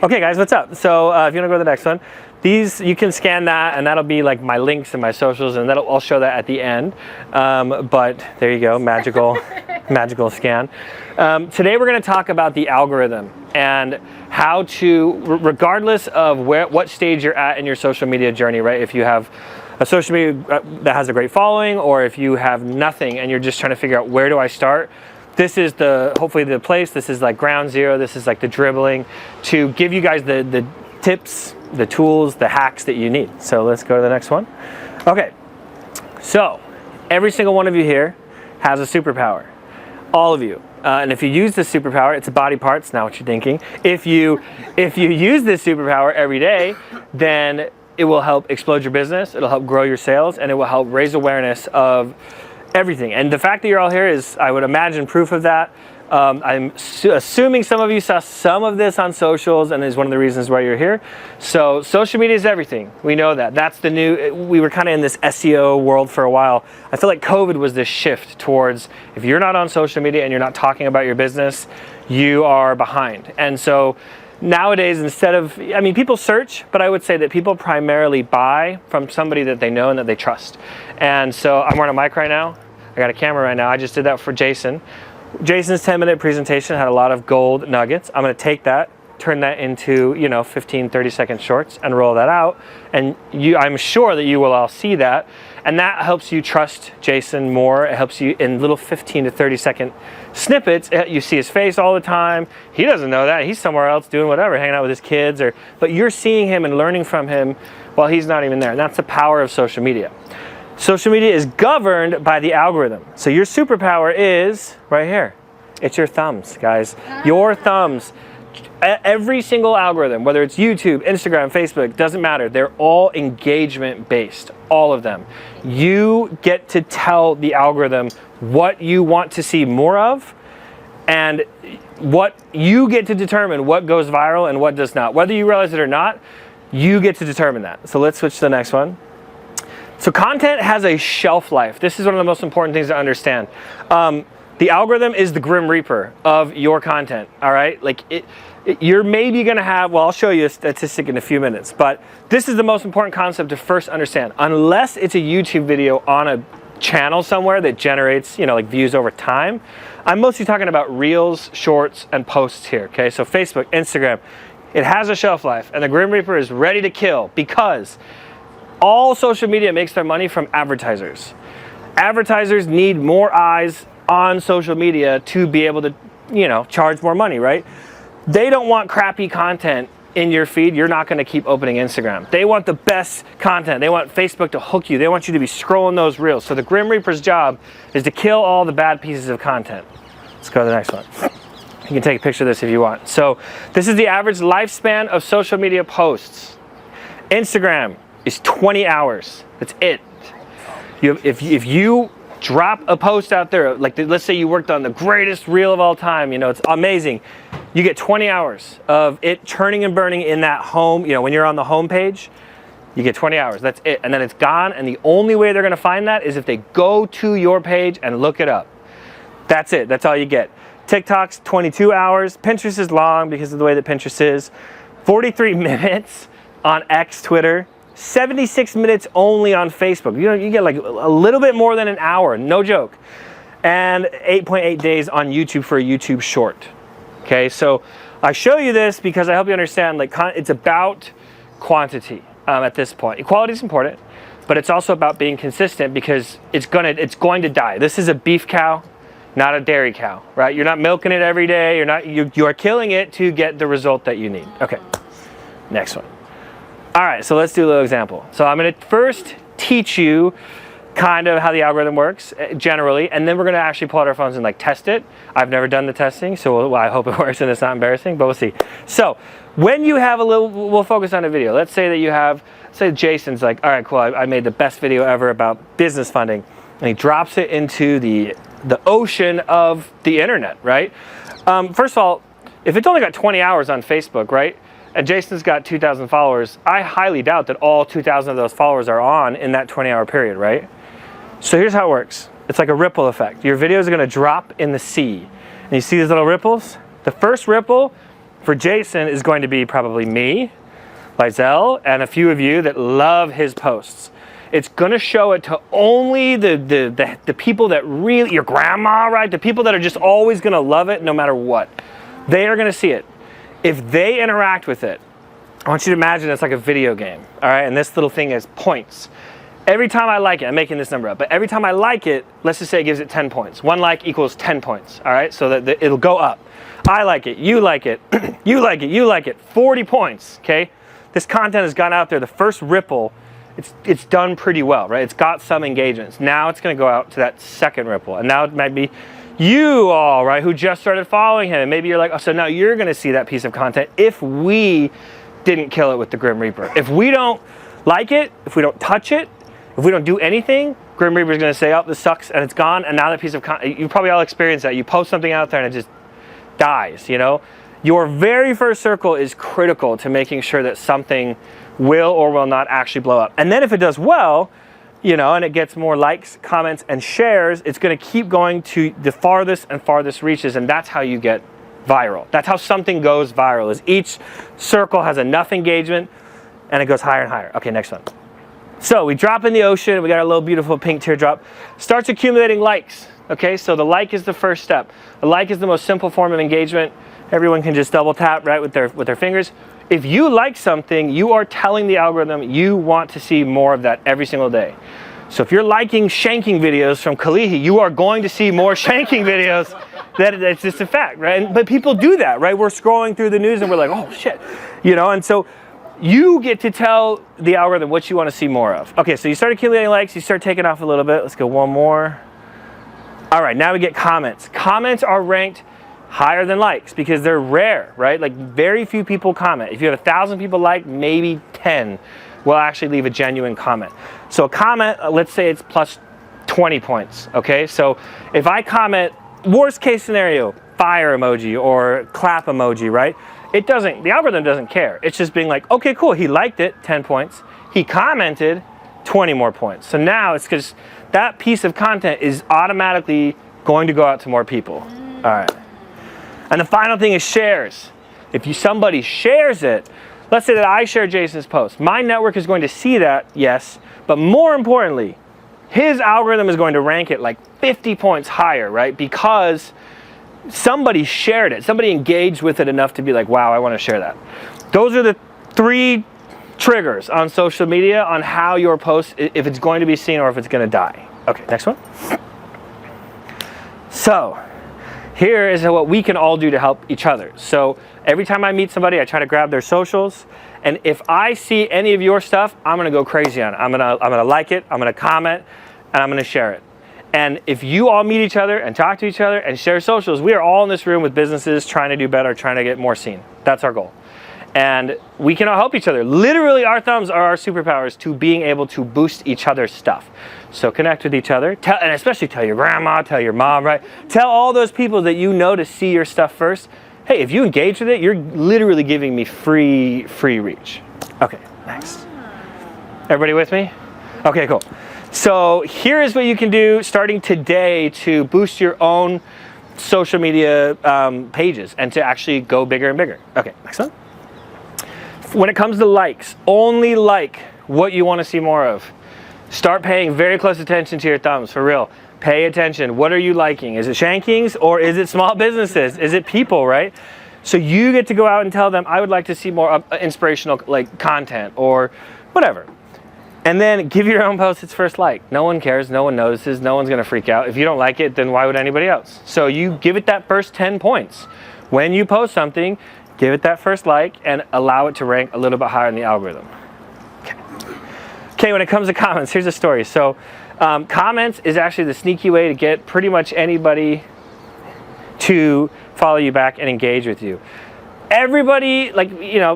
Okay guys, what's up? So if you want to go to the next one, these, you can scan that and that'll be like my links and my socials, and I'll show that at the end. But there you go, magical, magical scan. Today we're going to talk about the algorithm and how to, regardless of what stage you're at in your social media journey, right? If you have a social media that has a great following, or if you have nothing and you're just trying to figure out where do I start, this is hopefully the place. This is like ground zero. This is like the dribbling to give you guys the tips, the tools, the hacks that you need. So let's go to the next one. Okay, so every single one of you here has a superpower, all of you. And if you use this superpower, it's a body part. It's not what you're thinking. If you use this superpower every day, then it will help explode your business. It'll help grow your sales, and it will help raise awareness of everything. And the fact that you're all here is, I would imagine, proof of that. I'm assuming some of you saw some of this on socials and is one of the reasons why you're here. So social media is everything. We know that. That's the new, we were kind of in this SEO world for a while. I feel like COVID was this shift towards, if you're not on social media and you're not talking about your business, you are behind. And so nowadays, instead of, I mean, people search, but I would say that people primarily buy from somebody that they know and that they trust. And so I'm wearing a mic right now. I got a camera right now. I just did that for Jason. Jason's 10-minute presentation had a lot of gold nuggets. I'm going to take that, turn that into, 15, 30-second shorts and roll that out. And I'm sure that you will all see that. And that helps you trust Jason more. It helps you in little 15 to 30-second snippets. You see his face all the time. He doesn't know that. He's somewhere else doing whatever, hanging out with his kids. But you're seeing him and learning from him while he's not even there. And that's the power of social media. Social media is governed by the algorithm. So your superpower is right here. It's your thumbs, guys. Your thumbs. Every single algorithm, whether it's YouTube, Instagram, Facebook, doesn't matter. They're all engagement based, all of them. You get to tell the algorithm what you want to see more of, and what you get to determine what goes viral and what does not. Whether you realize it or not, you get to determine that. So let's switch to the next one. So content has a shelf life. This is one of the most important things to understand. The algorithm is the grim reaper of your content, all right? Like you're maybe gonna have, well, I'll show you a statistic in a few minutes, but this is the most important concept to first understand. Unless it's a YouTube video on a channel somewhere that generates, like views over time, I'm mostly talking about reels, shorts, and posts here, okay? So Facebook, Instagram, it has a shelf life, and the grim reaper is ready to kill because all social media makes their money from advertisers. Advertisers need more eyes on social media to be able to, charge more money, right? They don't want crappy content in your feed. You're not going to keep opening Instagram. They want the best content. They want Facebook to hook you. They want you to be scrolling those reels. So the Grim Reaper's job is to kill all the bad pieces of content. Let's go to the next one. You can take a picture of this if you want. So this is the average lifespan of social media posts. Instagram is 20 hours. That's it. If you drop a post out there, like let's say you worked on the greatest reel of all time, it's amazing. You get 20 hours of it churning and burning in that home, when you're on the home page, you get 20 hours, that's it. And then it's gone, and the only way they're gonna find that is if they go to your page and look it up. That's it, that's all you get. TikTok's 22 hours, Pinterest is long because of the way that Pinterest is. 43 minutes on X, Twitter. 76 minutes only on Facebook. You get like a little bit more than an hour, no joke. And 8.8 days on YouTube for a YouTube short. Okay, so I show you this because I help you understand, like, it's about quantity at this point. Quality is important, but it's also about being consistent because it's going to die. This is a beef cow, not a dairy cow, right? You're not milking it every day. You are killing it to get the result that you need. Okay, next one. All right, so let's do a little example. So I'm gonna first teach you kind of how the algorithm works generally, and then we're gonna actually pull out our phones and like test it. I've never done the testing, so I hope it works and it's not embarrassing, but we'll see. So when you have we'll focus on a video. Let's say that you have, say Jason's like, all right, cool, I made the best video ever about business funding, and he drops it into the ocean of the internet, right? First of all, if it's only got 20 hours on Facebook, right? And Jason's got 2,000 followers, I highly doubt that all 2,000 of those followers are on in that 20-hour period, right? So here's how it works. It's like a ripple effect. Your videos are gonna drop in the sea. And you see these little ripples? The first ripple for Jason is going to be probably me, Lizelle, and a few of you that love his posts. It's gonna show it to only the people that really, your grandma, right? The people that are just always gonna love it no matter what. They are gonna see it. If they interact with it, I want you to imagine it's like a video game, all right? And this little thing is points. Every time I like it, I'm making this number up, but every time I like it, let's just say it gives it 10 points. One like equals 10 points, all right? So that it'll go up. I like it, you like it, you like it, you like it, 40 points, okay? This content has gone out there, the first ripple, it's done pretty well, right? It's got some engagements. Now it's gonna go out to that second ripple, and now it might be you all, right, who just started following him, and maybe you're like, oh, so now you're gonna see that piece of content if we didn't kill it with the Grim Reaper. If we don't like it, if we don't touch it, if we don't do anything, Grim Reaper's gonna say, oh, this sucks, and it's gone, and now that piece of content, you probably all experienced that. You post something out there and it just dies, you know? Your very first circle is critical to making sure that something will or will not actually blow up. And then if it does well, you know, and it gets more likes, comments, and shares, it's gonna keep going to the farthest and farthest reaches, and that's how you get viral. That's how something goes viral, is each circle has enough engagement and it goes higher and higher. Okay, next one. So we drop in the ocean, we got our little beautiful pink teardrop, starts accumulating likes. Okay, so the like is the first step. A like is the most simple form of engagement. Everyone can just double tap, right, with their fingers. If you like something, you are telling the algorithm you want to see more of that every single day. So if you're liking shanking videos from Kalihi, you are going to see more shanking videos. That's just a fact, right? But people do that, right? We're scrolling through the news and we're like, oh shit, you know, and so you get to tell the algorithm what you want to see more of. Okay, so you start accumulating likes, you start taking off a little bit. Let's go one more. All right, now we get comments. Comments are ranked higher than likes because they're rare, right? Like very few people comment. If you have 1,000 people like, maybe 10 will actually leave a genuine comment. So a comment, let's say it's plus 20 points, okay? So if I comment, worst case scenario, fire emoji or clap emoji, right? The algorithm doesn't care. It's just being like, okay, cool, he liked it, 10 points. He commented, 20 more points. So now it's because that piece of content is automatically going to go out to more people. All right. And the final thing is shares. If somebody shares it, let's say that I share Jason's post. My network is going to see that, yes, but more importantly, his algorithm is going to rank it like 50 points higher, right? Because somebody shared it. Somebody engaged with it enough to be like, wow, I want to share that. Those are the 3 triggers on social media on how your post, if it's going to be seen or if it's going to die. Okay, next one. So here is what we can all do to help each other. So every time I meet somebody, I try to grab their socials, and if I see any of your stuff, I'm gonna go crazy on it. I'm gonna like it, I'm gonna comment, and I'm gonna share it. And if you all meet each other and talk to each other and share socials, we are all in this room with businesses trying to do better, trying to get more seen. That's our goal. And we can all help each other. Literally, our thumbs are our superpowers to being able to boost each other's stuff. So connect with each other, and especially tell your grandma, tell your mom, right? Tell all those people that you know to see your stuff first. Hey, if you engage with it, you're literally giving me free reach. Okay, next. Everybody with me? Okay, cool. So here is what you can do starting today to boost your own social media pages and to actually go bigger and bigger. Okay, next one. When it comes to likes, only like what you want to see more of. Start paying very close attention to your thumbs, for real. Pay attention. What are you liking? Is it shankings or is it small businesses? Is it people, right? So you get to go out and tell them, I would like to see more inspirational content or whatever. And then give your own post its first like. No one cares, no one notices, no one's gonna freak out. If you don't like it, then why would anybody else? So you give it that first 10 points. When you post something, give it that first like and allow it to rank a little bit higher in the algorithm. Okay, when it comes to comments, here's a story. So comments is actually the sneaky way to get pretty much anybody to follow you back and engage with you. Everybody,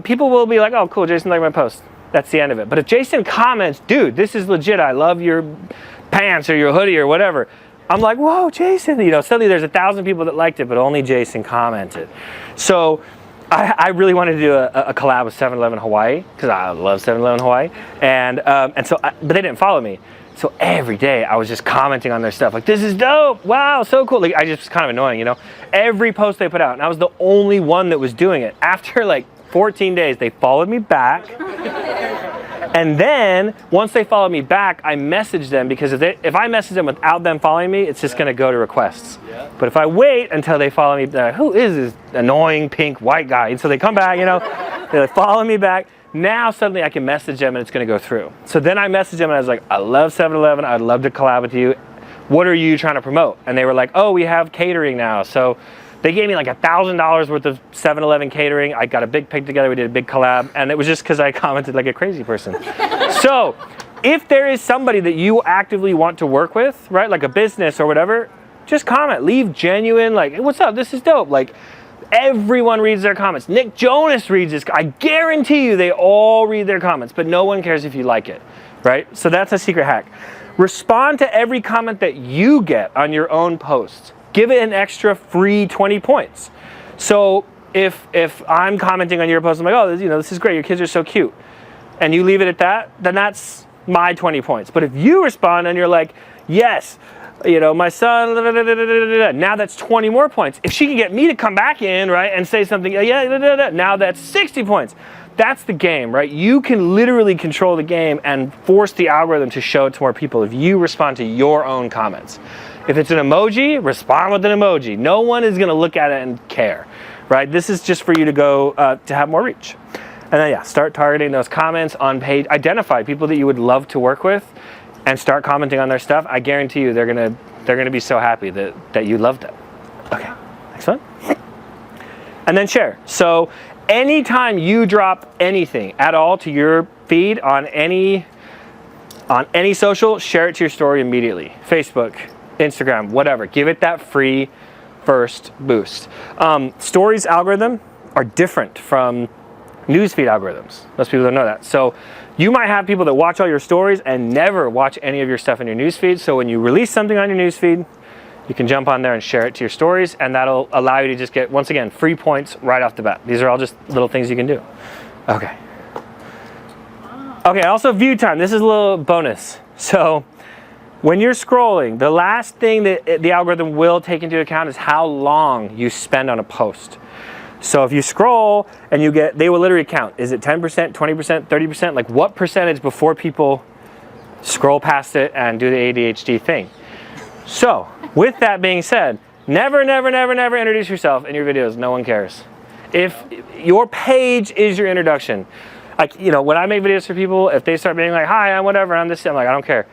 people will be like, oh cool, Jason liked my post. That's the end of it. But if Jason comments, dude, this is legit, I love your pants or your hoodie or whatever, I'm like, whoa, Jason, suddenly there's 1,000 people that liked it, but only Jason commented. So I really wanted to do a collab with 7-Eleven Hawaii because I love 7-Eleven Hawaii, but they didn't follow me. So every day I was just commenting on their stuff, like, this is dope, wow, so cool. Like, I just kind of annoying, you know? Every post they put out, and I was the only one that was doing it. After like 14 days, they followed me back. And then once they followed me back, I messaged them, because if I message them without them following me, it's just gonna go to requests. But if I wait until they follow me, they're like, who is this annoying pink white guy? And so they come back, you know, they like follow me back. Now suddenly I can message them and it's gonna go through. So then I messaged them and I was like, I love 7-Eleven, I'd love to collab with you. What are you trying to promote? And they were like, oh, we have catering now. So they gave me like $1,000 worth of 7-Eleven catering. I got a big pic together, we did a big collab, and it was just because I commented like a crazy person. So if there is somebody that you actively want to work with, right, like a business or whatever, just comment, leave genuine, like, hey, what's up, this is dope. Like, everyone reads their comments. Nick Jonas reads this. I guarantee you they all read their comments, but no one cares if you like it, right? So that's a secret hack. Respond to every comment that you get on your own post. Give it an extra free 20 points. So if I'm commenting on your post, I'm like, oh, you know, this is great, your kids are so cute, and you leave it at that, then that's my 20 points. But if you respond and you're like, yes, you know, my son, now that's 20 more points. If she can get me to come back in, right, and say something, yeah, now that's 60 points. That's the game, right? You can literally control the game and force the algorithm to show it to more people if you respond to your own comments. If it's an emoji, respond with an emoji. No one is gonna look at it and care, right? This is just for you to go, to have more reach. And then, yeah, start targeting those comments on page. Identify people that you would love to work with and start commenting on their stuff. I guarantee you they're gonna be so happy that you love them. Okay, next one. And then share. So anytime you drop anything at all to your feed on any social, share it to your story immediately. Facebook, Instagram, whatever. Give it that free first boost. Stories algorithm are different from newsfeed algorithms. Most people don't know that. So you might have people that watch all your stories and never watch any of your stuff in your newsfeed. So when you release something on your newsfeed, you can jump on there and share it to your stories, and that'll allow you to just get, once again, free points right off the bat. These are all just little things you can do. Okay. Okay, also view time. This is a little bonus. So when you're scrolling, the last thing that the algorithm will take into account is how long you spend on a post. So if you scroll and you get, they will literally count. Is it 10%, 20%, 30%? Like what percentage before people scroll past it and do the ADHD thing? So with that being said, never introduce yourself in your videos. No one cares. If your page is your introduction, like, you know, when I make videos for people, if they start being like, hi, I'm whatever, I'm this, I'm like, I don't care.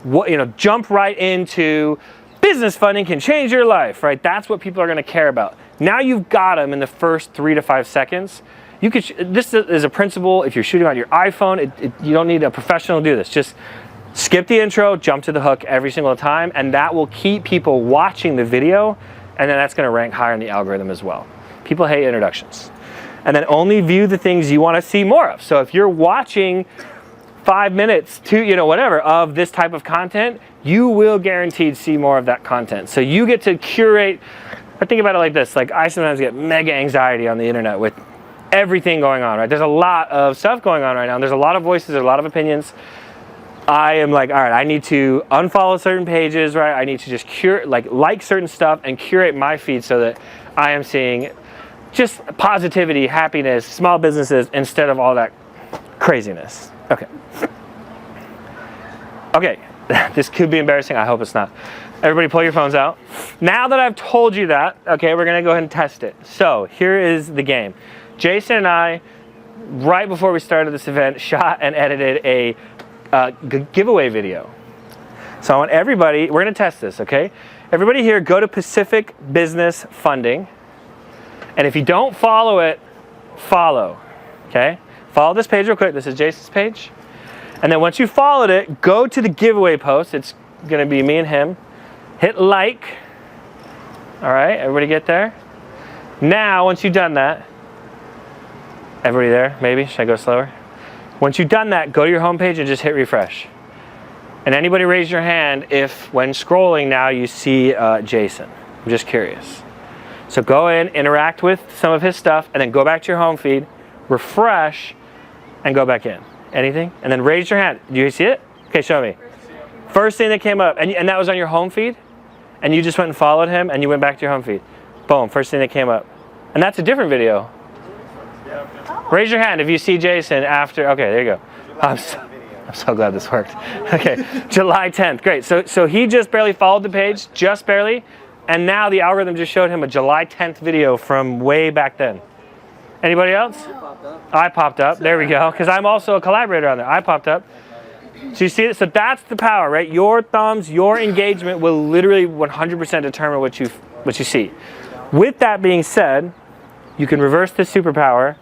What, you know, jump right into business funding can change your life, right? That's what people are going to care about. Now you've got them in the first 3 to 5 seconds. You could, this is a principle. If you're shooting on your iPhone, you don't need a professional to do this. Just skip the intro, jump to the hook every single time, and that will keep people watching the video, and then that's going to rank higher in the algorithm as well. People hate introductions. And then only view the things you want to see more of. So if you're watching 5 minutes to, you know, whatever, of this type of content, you will guaranteed see more of that content. So you get to curate. I think about it like this, like I sometimes get mega anxiety on the internet with everything going on, right? There's a lot of stuff going on right now. There's a lot of voices, there's a lot of opinions. I am like, all right, I need to unfollow certain pages, right? I need to just like certain stuff and curate my feed so that I am seeing just positivity, happiness, small businesses, instead of all that craziness. Okay. Okay, this could be embarrassing. I hope it's not. Everybody pull your phones out. Now that I've told you that, okay, we're gonna go ahead and test it. So here is the game. Jason and I, right before we started this event, shot and edited a giveaway video. So I want everybody, we're gonna test this, okay? Everybody here, go to Pacific Business Funding. And if you don't follow it, follow, okay? Follow this page real quick. This is Jason's page. And then once you followed it, go to the giveaway post. It's gonna be me and him. Hit like. All right, everybody get there? Now, once you've done that, everybody there, maybe? Should I go slower? Once you've done that, go to your home page and just hit refresh. And anybody raise your hand if, when scrolling now, you see Jason. I'm just curious. So go in, interact with some of his stuff, and then go back to your home feed, refresh, and go back in. Anything? And then raise your hand. Do you see it? Okay, show me. First thing that came up, and that was on your home feed, and you just went and followed him, and you went back to your home feed. Boom, first thing that came up. And that's a different video. Raise your hand if you see Jason after, okay, there you go. I'm so glad this worked. Okay, July 10th, great. So he just barely followed the page, just barely, and now the algorithm just showed him a July 10th video from way back then. Anybody else? I popped up, there we go, because I'm also a collaborator on there. I popped up. So you see it? So that's the power, right? Your thumbs, your engagement will literally 100% determine what you see. With that being said, you can reverse this superpower.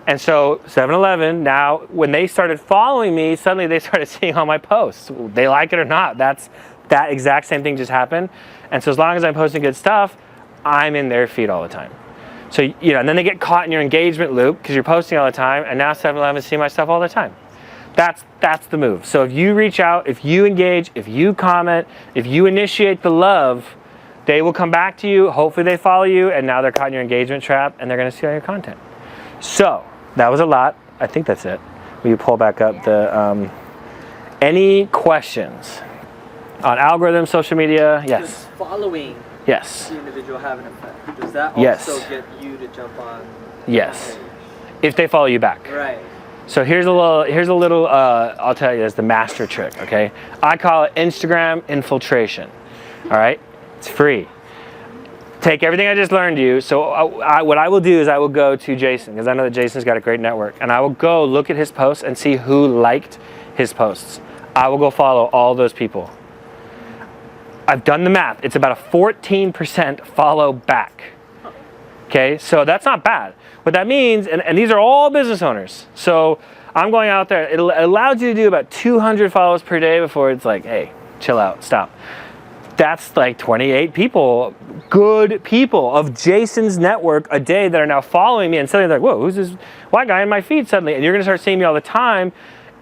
And so 7-Eleven, now when they started following me, suddenly they started seeing all my posts. They like it or not, that exact same thing just happened. And so as long as I'm posting good stuff, I'm in their feed all the time. So, you know, and then they get caught in your engagement loop because you're posting all the time, and now 7-Eleven see my stuff all the time. That's the move. So if you reach out, if you engage, if you comment, if you initiate the love, they will come back to you. Hopefully they follow you, and now they're caught in your engagement trap, and they're going to see all your content. So that was a lot. I think that's it. Will you pull back up the any questions on algorithms, social media? Yes. Does following yes. the individual have an effect? Does that also get you to jump on? Yes. If they follow you back. Right. So here's a little I'll tell you, it's the master trick, okay? I call it Instagram infiltration. All right? It's free. Take everything I just learned to you. So what I will do is I will go to Jason, because I know that Jason's got a great network, and I will go look at his posts and see who liked his posts. I will go follow all those people. I've done the math. It's about a 14% follow back. Okay, so that's not bad. What that means, and these are all business owners. So I'm going out there. It allows you to do about 200 follows per day before it's like, hey, chill out, stop. That's like 28 people, good people of Jason's network a day that are now following me, and suddenly they're like, whoa, who's this white guy in my feed suddenly? And you're gonna start seeing me all the time.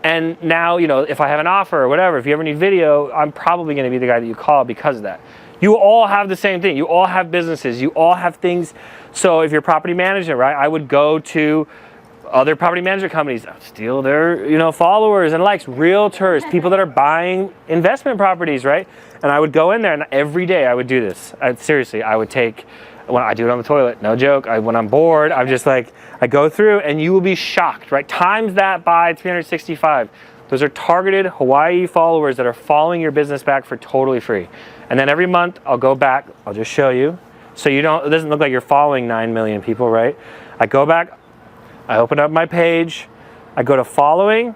And now, you know, if I have an offer or whatever, if you ever need video, I'm probably gonna be the guy that you call because of that. You all have the same thing. You all have businesses. You all have things. So if you're a property manager, right, I would go to other property management companies, steal their, you know, followers and likes, realtors, people that are buying investment properties, right? And I would go in there, and every day I would do this. Seriously, I would take, when I do it on the toilet, no joke. When I'm bored, I'm just like, I go through, and you will be shocked, right? Times that by 365. Those are targeted Hawaii followers that are following your business back for totally free. And then every month I'll go back, I'll just show you. So it doesn't look like you're following 9 million people, right? I go back, I open up my page, I go to following,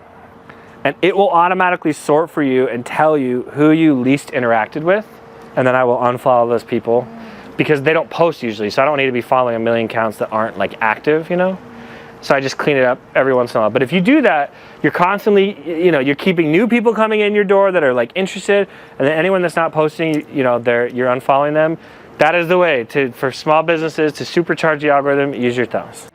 and it will automatically sort for you and tell you who you least interacted with. And then I will unfollow those people because they don't post usually. So I don't need to be following a million accounts that aren't like active, you know? So I just clean it up every once in a while. But if you do that, you're constantly, you know, you're keeping new people coming in your door that are like interested, and then anyone that's not posting, you know, you're unfollowing them. That is the way for small businesses to supercharge the algorithm. Use your thumbs.